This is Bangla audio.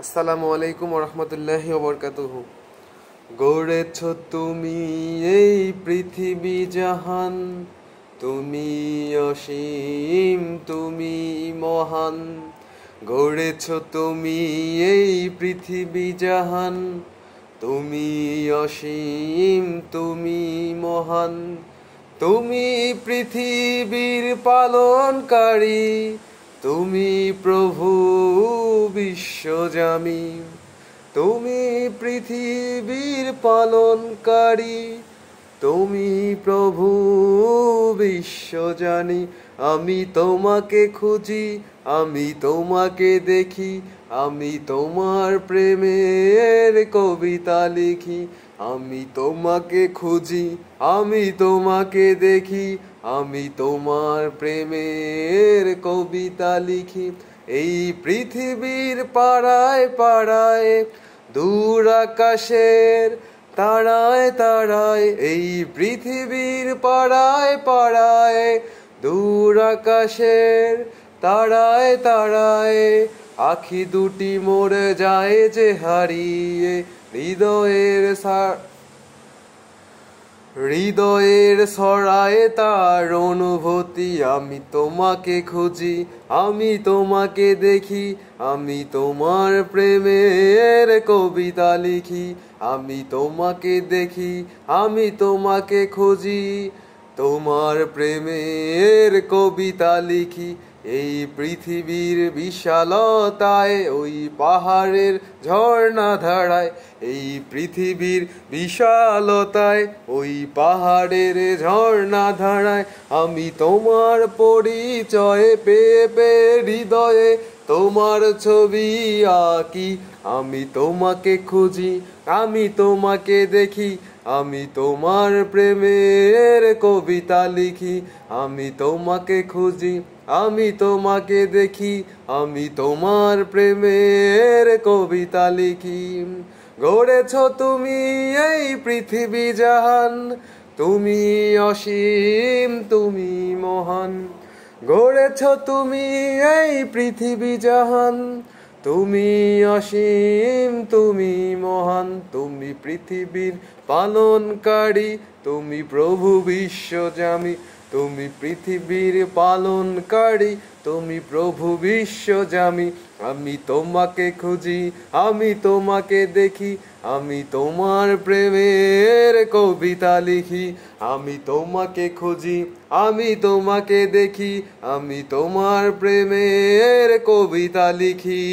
আসসালামু আলাইকুম ওয়া রাহমাতুল্লাহি ওয়া বারাকাতুহু। গড়েছ তুমি এই পৃথিবী জাহান, তুমি অসীম, তুমি মহান। গড়েছ তুমি এই পৃথিবী জাহান, তুমি অসীম, তুমি মহান। তুমি পৃথিবীর পালনকারী, তুমি প্রভু বিশ্বজামি। তুমি পৃথিবীর পালনকারী, তুমি প্রভু বিশ্বজানি। আমি তোমাকে খুঁজি, আমি তোমাকে দেখি, আমি তোমার প্রেমের কবিতা লিখি। আমি তোমাকে খুঁজি, আমি তোমাকে দেখি, আমি তোমার প্রেমের কবিতা লিখি। এই পৃথিবীর পাড়ায় পাড়ায়, দূর আকাশের তারায় তারায়, এই পৃথিবীর পাড়ায় পাড়ায়, দূর আকাশের তারায় তারায়, আখি দুটি মরে যায় যে হারিয়ে, হৃদয়ের ছড়ায় তার অনুভূতি। আমি তোমাকে খুঁজি, আমি তোমাকে দেখি, আমি তোমার প্রেমের কবিতা লিখি। আমি তোমাকে দেখি, আমি তোমাকে খুঁজি, তোমার প্রেমের কবিতা লিখি। এই পৃথিবীর বিশালতায়, ওই পাহাড়ের ঝর্ণা ধারায়, এই পৃথিবীর বিশালতায়, ওই পাহাড়ের ঝর্ণা ধারায়, আমি তোমার পরিচয় পেয়ে পেয়ে হৃদয়ে তোমার ছবি আঁকি। আমি তোমাকে খুঁজি, আমি তোমাকে দেখি, আমি তোমার প্রেমের কবিতা লিখি। আমি তোমাকে খুঁজি, আমি তোমাকে দেখি, আমি তোমার প্রেমের কবিতা লিখি। গড়েছ তুমি এই পৃথিবী জাহান, তুমি অসীম, তুমি মহান। গড়েছ তুমি এই পৃথিবী জাহান, তুমি অসীম, তুমি মহান। তুমি পৃথিবীর পালনকারী, তুমি প্রভু বিশ্বজামি। তুমি পৃথিবীর পালনকারী, তুমি প্রভু বিশ্বজামি। আমি তোমাকে খুঁজি, আমি তোমাকে দেখি, আমি তোমার প্রেমের কবিতা লিখি। আমি তোমাকে খুঁজি, আমি তোমাকে দেখি, আমি তোমার প্রেমের কবিতা লিখি।